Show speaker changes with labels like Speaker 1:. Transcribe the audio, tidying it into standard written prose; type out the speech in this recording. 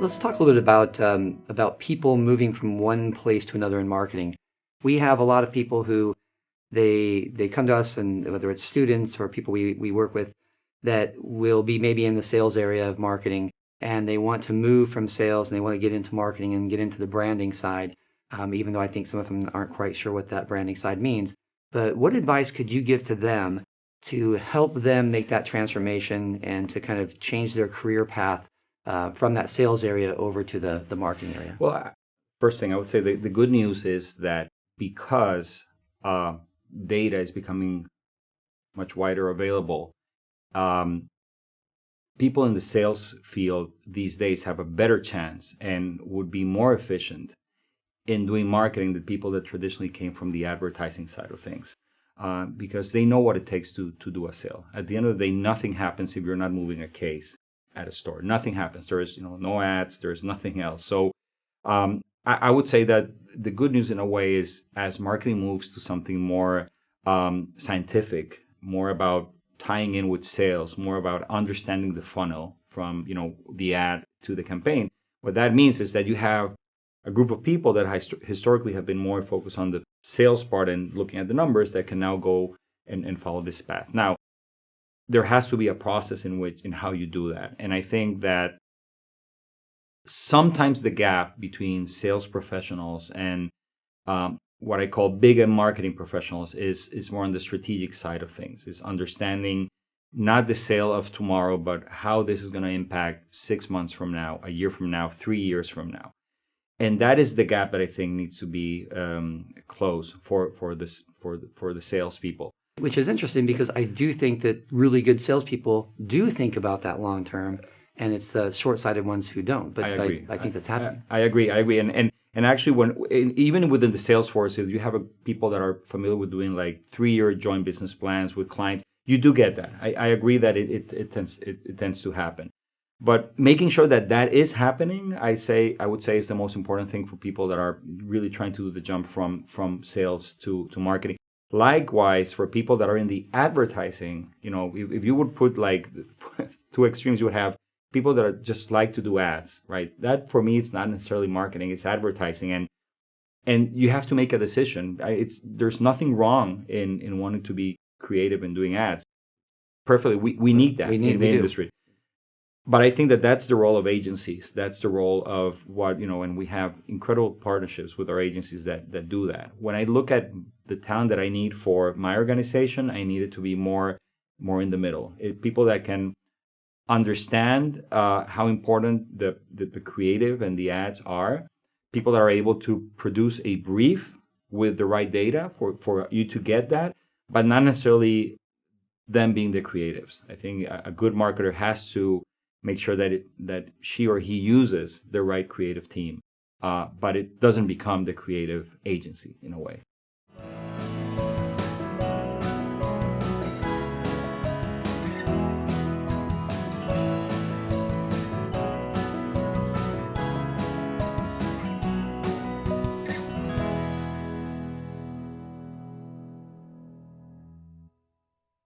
Speaker 1: Let's talk a little bit about people moving from one place to another in marketing. We have a lot of people who they come to us, and whether it's students or people we work with that will be maybe in the sales area of marketing, and they want to move from sales and they want to get into marketing and get into the branding side, even though I think some of them aren't quite sure what that branding side means. But what advice could you give to them to help them make that transformation and to kind of change their career path from that sales area over to the marketing area?
Speaker 2: Well, first thing I would say, the good news is that because data is becoming much wider available, people in the sales field these days have a better chance and would be more efficient in doing marketing than people that traditionally came from the advertising side of things, because they know what it takes to do a sale. At the end of the day, nothing happens if you're not moving a case at a store. Nothing happens. There is no ads. There is nothing else. So I would say that the good news in a way is as marketing moves to something more scientific, more about tying in with sales, more about understanding the funnel from the ad to the campaign. What that means is that you have a group of people that historically have been more focused on the sales part and looking at the numbers that can now go and follow this path. Now, there has to be a process in how you do that. And I think that sometimes the gap between sales professionals and what I call big and marketing professionals is more on the strategic side of things, is understanding not the sale of tomorrow, but how this is going to impact 6 months from now, a year from now, 3 years from now. And that is the gap that I think needs to be closed for the salespeople.
Speaker 1: Which is interesting because I do think that really good salespeople do think about that long term, and it's the short-sighted ones who don't. But
Speaker 2: I agree.
Speaker 1: I think that's happening.
Speaker 2: I agree. And actually, even within the sales force, if you have people that are familiar with doing like 3-year joint business plans with clients, you do get that. I agree that it tends to happen. But making sure that is happening, I would say is the most important thing for people that are really trying to do the jump from sales to marketing. Likewise, for people that are in the advertising, if you would put like two extremes, you would have people that are just like to do ads, right? That for me, it's not necessarily marketing, it's advertising. And you have to make a decision. There's nothing wrong in wanting to be creative and doing ads. Perfectly, we need that in the industry. But I think that's the role of agencies. That's the role of and we have incredible partnerships with our agencies that do that. When I look at the talent that I need for my organization, I need it to be more in the middle. People that can understand how important the creative and the ads are. People that are able to produce a brief with the right data for you to get that, but not necessarily them being the creatives. I think a good marketer has to make sure that she or he uses the right creative team, but it doesn't become the creative agency in a way.